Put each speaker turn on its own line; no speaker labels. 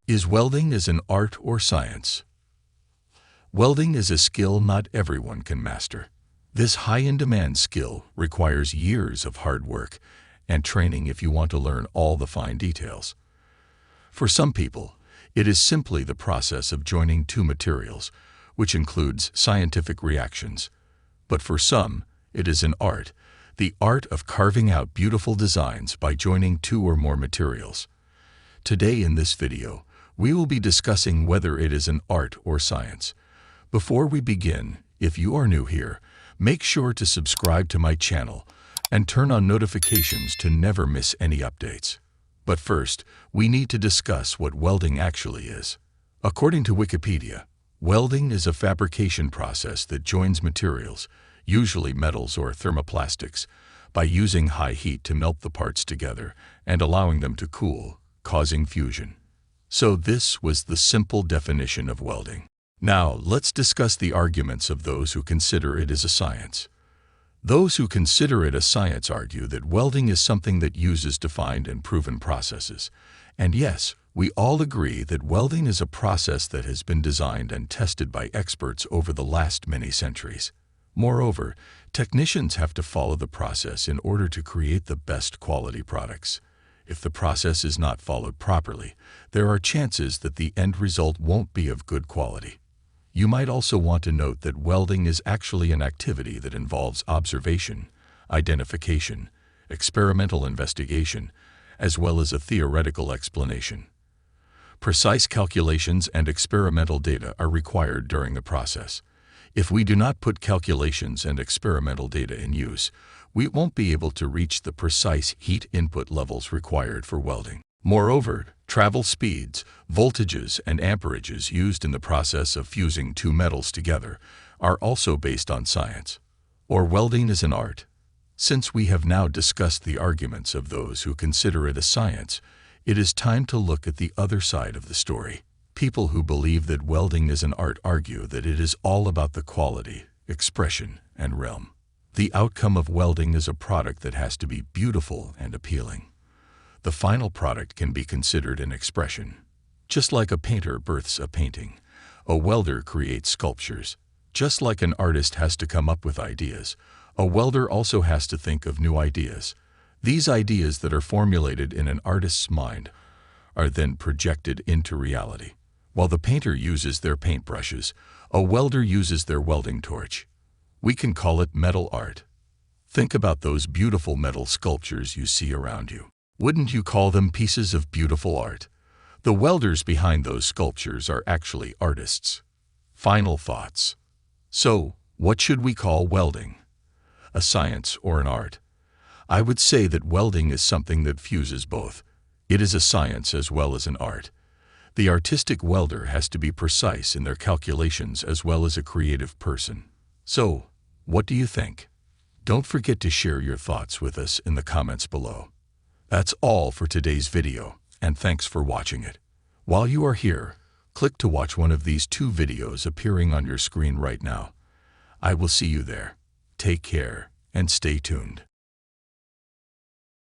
Is welding is an art or science? Welding is a skill not everyone can master. This high-in-demand skill requires years of hard work and training if you want to learn all the fine details. For some people, it is simply the process of joining two materials, which includes scientific reactions. But for some, it is an art, the art of carving out beautiful designs by joining two or more materials. Today in this video, we will be discussing whether it is an art or science. Before we begin, if you are new here, make sure to subscribe to my channel and turn on notifications to never miss any updates. But first, we need to discuss what welding actually is. According to Wikipedia, welding is a fabrication process that joins materials, usually metals or thermoplastics, by using high heat to melt the parts together and allowing them to cool, causing fusion. So this was the simple definition of welding. Now, let's discuss the arguments of those who consider it as a science. Those who consider it a science argue that welding is something that uses defined and proven processes. And yes, we all agree that welding is a process that has been designed and tested by experts over the last many centuries. Moreover, technicians have to follow the process in order to create the best quality products. If the process is not followed properly, there are chances that the end result won't be of good quality. You might also want to note that welding is actually an activity that involves observation, identification, experimental investigation, as well as a theoretical explanation. Precise calculations and experimental data are required during the process. If we do not put calculations and experimental data in use, we won't be able to reach the precise heat input levels required for welding. Moreover, travel speeds, voltages, and amperages used in the process of fusing two metals together are also based on science. Or welding is an art. Since we have now discussed the arguments of those who consider it a science, it is time to look at the other side of the story. People who believe that welding is an art argue that it is all about the quality, expression, and realm. The outcome of welding is a product that has to be beautiful and appealing. The final product can be considered an expression. Just like a painter births a painting, a welder creates sculptures. Just like an artist has to come up with ideas, a welder also has to think of new ideas. These ideas that are formulated in an artist's mind are then projected into reality. While the painter uses their paintbrushes, a welder uses their welding torch. We can call it metal art. Think about those beautiful metal sculptures you see around you. Wouldn't you call them pieces of beautiful art? The welders behind those sculptures are actually artists. Final thoughts. So, what should we call welding? A science or an art? I would say that welding is something that fuses both. It is a science as well as an art. The artistic welder has to be precise in their calculations as well as a creative person. So, what do you think? Don't forget to share your thoughts with us in the comments below. That's all for today's video, and thanks for watching it. While you are here, click to watch one of these two videos appearing on your screen right now. I will see you there. Take care and stay tuned.